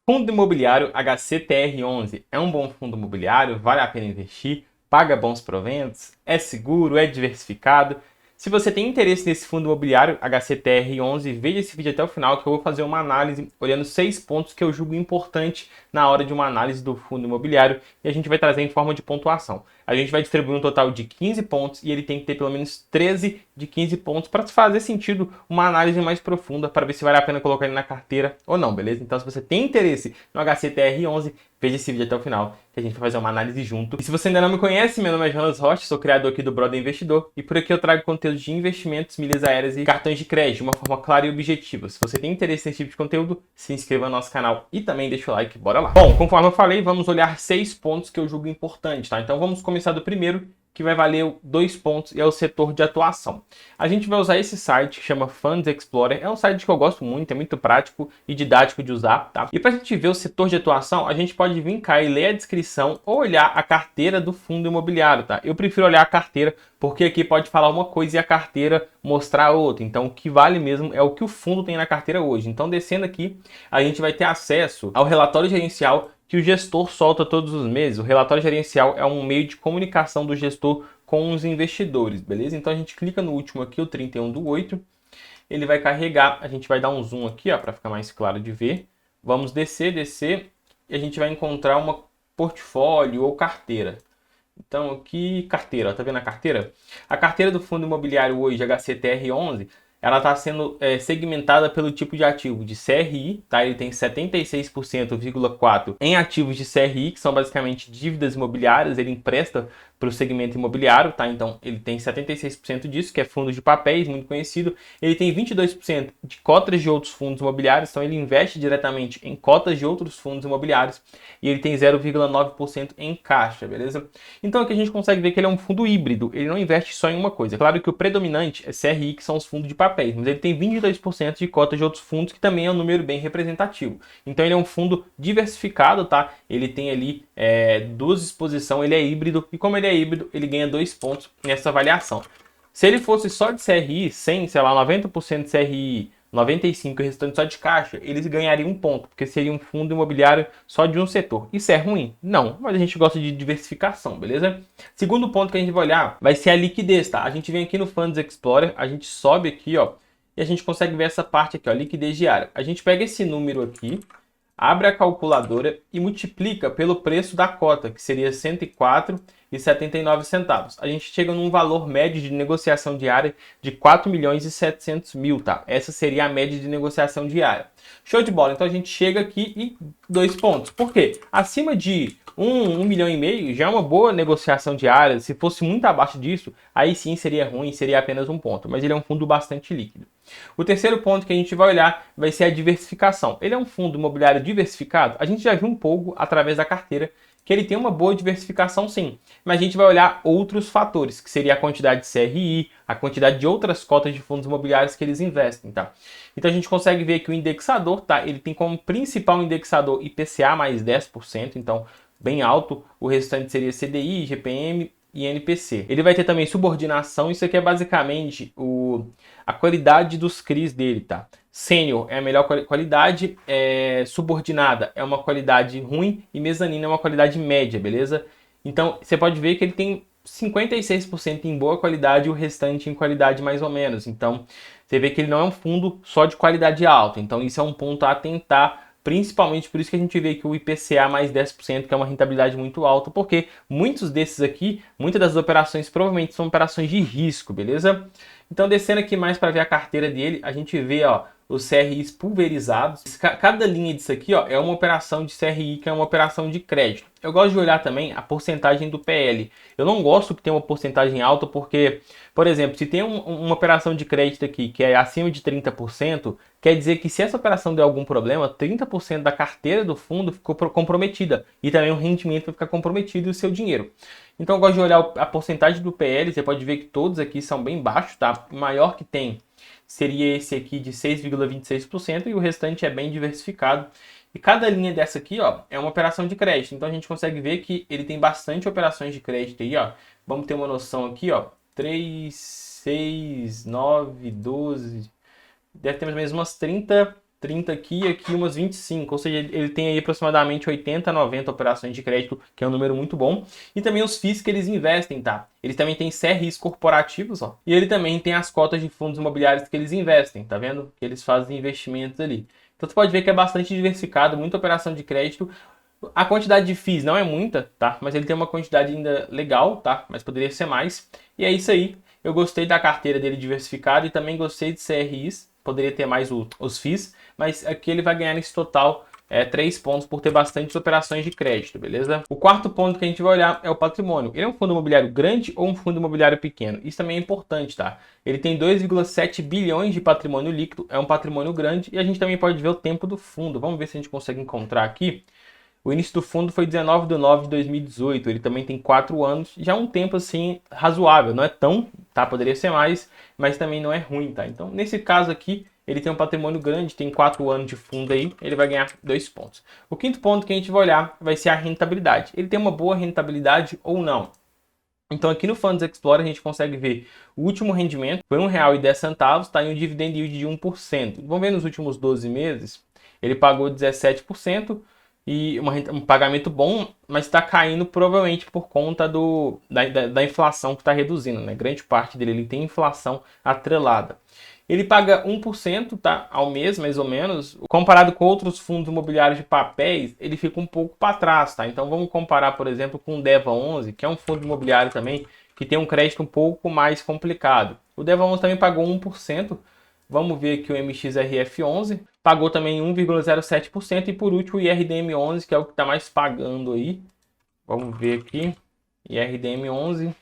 Fundo imobiliário HCTR11 é um bom fundo imobiliário? Vale a pena investir? Paga bons proventos? É seguro? É diversificado? Se você tem interesse nesse fundo imobiliário HCTR11, veja esse vídeo até o final que eu vou fazer uma análise olhando 6 pontos que eu julgo importante na hora de uma análise do fundo imobiliário e a gente vai trazer em forma de pontuação. A gente vai distribuir um total de 15 pontos e ele tem que ter pelo menos 13 de 15 pontos para fazer sentido uma análise mais profunda para ver se vale a pena colocar ele na carteira ou não, beleza? Então se você tem interesse no HCTR11, veja esse vídeo até o final, que a gente vai fazer uma análise junto. E se você ainda não me conhece, meu nome é Jonas Rocha, sou criador aqui do Brother Investidor, e por aqui eu trago conteúdo de investimentos, milhas aéreas e cartões de crédito de uma forma clara e objetiva. Se você tem interesse nesse tipo de conteúdo, se inscreva no nosso canal e também deixa o like, bora lá. Bom, conforme eu falei, vamos olhar 6 pontos que eu julgo importantes, tá? Então vamos começar do primeiro, que vai valer 2 pontos e é o setor de atuação. A gente vai usar esse site que chama Funds Explorer, é um site que eu gosto muito, é muito prático e didático de usar, tá? E para a gente ver o setor de atuação, a gente pode vir cá e ler a descrição ou olhar a carteira do fundo imobiliário, tá? Eu prefiro olhar a carteira porque aqui pode falar uma coisa e a carteira mostrar outra. Então o que vale mesmo é o que o fundo tem na carteira hoje. Então descendo aqui, a gente vai ter acesso ao relatório gerencial que o gestor solta todos os meses. O relatório gerencial é um meio de comunicação do gestor com os investidores, beleza? Então a gente clica no último aqui, o 31/8, ele vai carregar, a gente vai dar um zoom aqui, ó, para ficar mais claro de ver. Vamos descer, e a gente vai encontrar uma portfólio ou carteira. Então aqui, carteira, ó, tá vendo a carteira? A carteira do fundo imobiliário hoje, HCTR11, ela está sendo segmentada pelo tipo de ativo de CRI, tá? Ele tem 76,4% em ativos de CRI, que são basicamente dívidas imobiliárias, ele empresta para o segmento imobiliário, tá? Então ele tem 76% disso, que é fundos de papéis, muito conhecido. Ele tem 22% de cotas de outros fundos imobiliários, então ele investe diretamente em cotas de outros fundos imobiliários e ele tem 0,9% em caixa, beleza? Então aqui a gente consegue ver que ele é um fundo híbrido, ele não investe só em uma coisa. Claro que o predominante é CRI, que são os fundos de papéis, mas ele tem 22% de cotas de outros fundos, que também é um número bem representativo. Então ele é um fundo diversificado, tá? Ele tem ali duas exposições, ele é híbrido, e como ele é híbrido, ele ganha 2 pontos nessa avaliação. Se ele fosse só de CRI, sem, sei lá, 90% de CRI, 95% e o restante só de caixa, eles ganhariam 1 ponto, porque seria um fundo imobiliário só de um setor. Isso é ruim? Não, mas a gente gosta de diversificação, beleza? Segundo ponto que a gente vai olhar vai ser a liquidez, tá? A gente vem aqui no Funds Explorer, a gente sobe aqui, ó, e a gente consegue ver essa parte aqui, ó, liquidez diária. A gente pega esse número aqui, abre a calculadora e multiplica pelo preço da cota, que seria R$ 104,79. A gente chega num valor médio de negociação diária de 4.700.000, tá? Essa seria a média de negociação diária. Show de bola. Então a gente chega aqui e 2 pontos. Por quê? Acima de 1,5 milhão já é uma boa negociação diária. Se fosse muito abaixo disso, aí sim seria ruim, seria apenas 1 ponto. Mas ele é um fundo bastante líquido. O terceiro ponto que a gente vai olhar vai ser a diversificação. Ele é um fundo imobiliário diversificado? A gente já viu um pouco através da carteira que ele tem uma boa diversificação, sim. Mas a gente vai olhar outros fatores, que seria a quantidade de CRI, a quantidade de outras cotas de fundos imobiliários que eles investem, tá? Então a gente consegue ver que o indexador, tá? Ele tem como principal indexador IPCA mais 10%, então bem alto. O restante seria CDI, GPM e NPC. Ele vai ter também subordinação, isso aqui é basicamente a qualidade dos CRIs dele, tá? Sênior é a melhor qualidade, subordinada é uma qualidade ruim e mezanino é uma qualidade média, beleza? Então você pode ver que ele tem 56% em boa qualidade e o restante em qualidade mais ou menos. Então você vê que ele não é um fundo só de qualidade alta, então isso é um ponto a atentar. Principalmente por isso que a gente vê que o IPCA mais 10%, que é uma rentabilidade muito alta, porque muitos desses aqui, muitas das operações provavelmente são operações de risco, beleza? Então descendo aqui mais para ver a carteira dele, a gente vê, ó, os CRIs pulverizados. Cada linha disso aqui, ó, é uma operação de CRI, que é uma operação de crédito. Eu gosto de olhar também a porcentagem do PL. Eu não gosto que tenha uma porcentagem alta porque, por exemplo, se tem uma operação de crédito aqui que é acima de 30%, quer dizer que se essa operação der algum problema, 30% da carteira do fundo ficou comprometida. E também o rendimento vai ficar comprometido e o seu dinheiro. Então eu gosto de olhar a porcentagem do PL, você pode ver que todos aqui são bem baixos, tá? O maior que tem seria esse aqui de 6,26% e o restante é bem diversificado. E cada linha dessa aqui, ó, é uma operação de crédito. Então a gente consegue ver que ele tem bastante operações de crédito aí, ó. Vamos ter uma noção aqui, ó. 3, 6, 9, 12. Deve ter mais ou menos umas 30 30 aqui e aqui umas 25, ou seja, ele tem aí aproximadamente 80, 90 operações de crédito, que é um número muito bom. E também os FIIs que eles investem, tá? Eles também têm CRIs corporativos, ó. E ele também tem as cotas de fundos imobiliários que eles investem, tá vendo? Que eles fazem investimentos ali. Então você pode ver que é bastante diversificado, muita operação de crédito. A quantidade de FIIs não é muita, tá? Mas ele tem uma quantidade ainda legal, tá? Mas poderia ser mais. E é isso aí. Eu gostei da carteira dele diversificada e também gostei de CRIs. Poderia ter mais os FIIs, mas aqui ele vai ganhar nesse total 3 pontos por ter bastantes operações de crédito, beleza? O quarto ponto que a gente vai olhar é o patrimônio. Ele é um fundo imobiliário grande ou um fundo imobiliário pequeno? Isso também é importante, tá? Ele tem 2,7 bilhões de patrimônio líquido, é um patrimônio grande e a gente também pode ver o tempo do fundo. Vamos ver se a gente consegue encontrar aqui. O início do fundo foi 19/9/2018, ele também tem 4 anos, já é um tempo assim razoável, não é tão, tá? Poderia ser mais, mas também não é ruim, tá? Então, nesse caso aqui, ele tem um patrimônio grande, tem 4 anos de fundo aí, ele vai ganhar 2 pontos. O quinto ponto que a gente vai olhar vai ser a rentabilidade. Ele tem uma boa rentabilidade ou não? Então aqui no Funds Explorer a gente consegue ver o último rendimento, foi R$ 1,10, tá? E um dividend yield de 1%. Vamos ver nos últimos 12 meses, ele pagou 17%, e um pagamento bom, mas está caindo provavelmente por conta da inflação que está reduzindo, né? Grande parte dele ele tem inflação atrelada. Ele paga 1%, tá, ao mês, mais ou menos. Comparado com outros fundos imobiliários de papéis, ele fica um pouco para trás, tá? Então vamos comparar, por exemplo, com o DEVA11, que é um fundo imobiliário também, que tem um crédito um pouco mais complicado. O DEVA11 também pagou 1%. Vamos ver aqui o MXRF11, pagou também 1,07%. E por último o IRDM11, que é o que está mais pagando aí. Vamos ver aqui, IRDM11,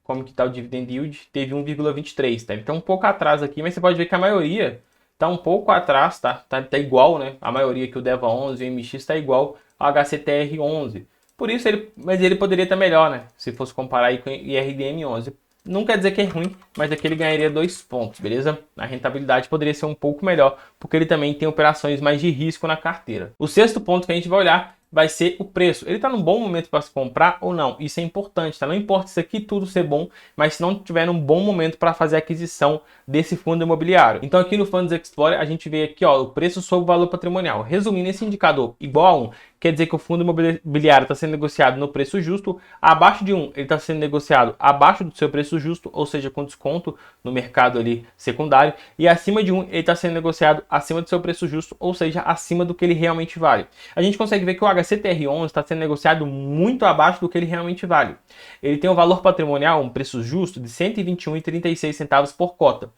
como que está o Dividend Yield, teve 1,23%, tá? Ele está um pouco atrás aqui, mas você pode ver que a maioria está um pouco atrás, tá? Tá igual, né? A maioria que o DEVA11 e o MX está igual ao HCTR11. Por isso, mas ele poderia estar melhor, né? Se fosse comparar aí com o IRDM11. Não quer dizer que é ruim, mas aqui ele ganharia 2 pontos, beleza? A rentabilidade poderia ser um pouco melhor, porque ele também tem operações mais de risco na carteira. O sexto ponto que a gente vai olhar vai ser o preço. Ele está num bom momento para se comprar ou não? Isso é importante, tá? Não importa isso aqui tudo ser bom, mas se não tiver um bom momento para fazer a aquisição desse fundo imobiliário. Então aqui no Funds Explorer a gente vê aqui, ó, o preço sobre o valor patrimonial. Resumindo, esse indicador igual a 1 quer dizer que o fundo imobiliário está sendo negociado no preço justo. Abaixo de 1, ele está sendo negociado abaixo do seu preço justo, ou seja, com desconto no mercado ali secundário. E acima de 1, ele está sendo negociado acima do seu preço justo, ou seja, acima do que ele realmente vale. A gente consegue ver que o HCTR11 está sendo negociado muito abaixo do que ele realmente vale. Ele tem um valor patrimonial, um preço justo de R$ 121,36 por cota.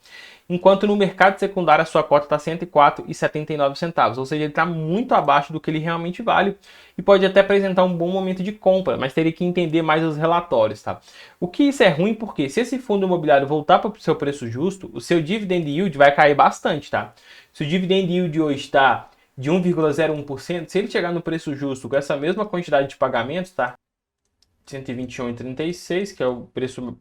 Enquanto no mercado secundário a sua cota está R$ 104,79, ou seja, ele está muito abaixo do que ele realmente vale e pode até apresentar um bom momento de compra, mas teria que entender mais os relatórios, tá? O que isso é ruim porque se esse fundo imobiliário voltar para o seu preço justo, o seu dividend yield vai cair bastante, tá? Se o dividend yield hoje está de 1,01%, se ele chegar no preço justo com essa mesma quantidade de pagamentos, tá? 121,36, que é o preço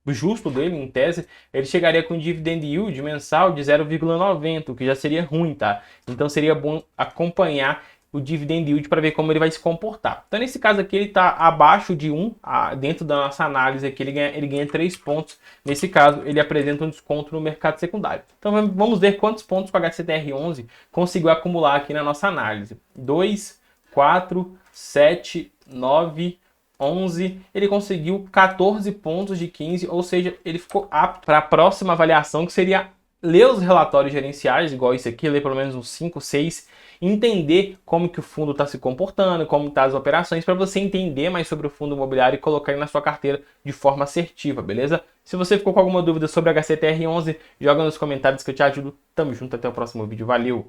justo dele, em tese, ele chegaria com um dividend yield mensal de 0,90, o que já seria ruim, tá? Então seria bom acompanhar o dividend yield para ver como ele vai se comportar. Então nesse caso aqui ele está abaixo de 1, dentro da nossa análise aqui ele ganha 3 pontos. Nesse caso ele apresenta um desconto no mercado secundário. Então vamos ver quantos pontos o HCTR11 conseguiu acumular aqui na nossa análise. 2, 4, 7, 9, 11, ele conseguiu 14 pontos de 15, ou seja, ele ficou apto para a próxima avaliação, que seria ler os relatórios gerenciais, igual isso aqui, ler pelo menos uns 5, 6, entender como que o fundo está se comportando, como estão as operações, para você entender mais sobre o fundo imobiliário e colocar ele na sua carteira de forma assertiva, beleza? Se você ficou com alguma dúvida sobre HCTR11, joga nos comentários que eu te ajudo. Tamo junto, até o próximo vídeo, valeu!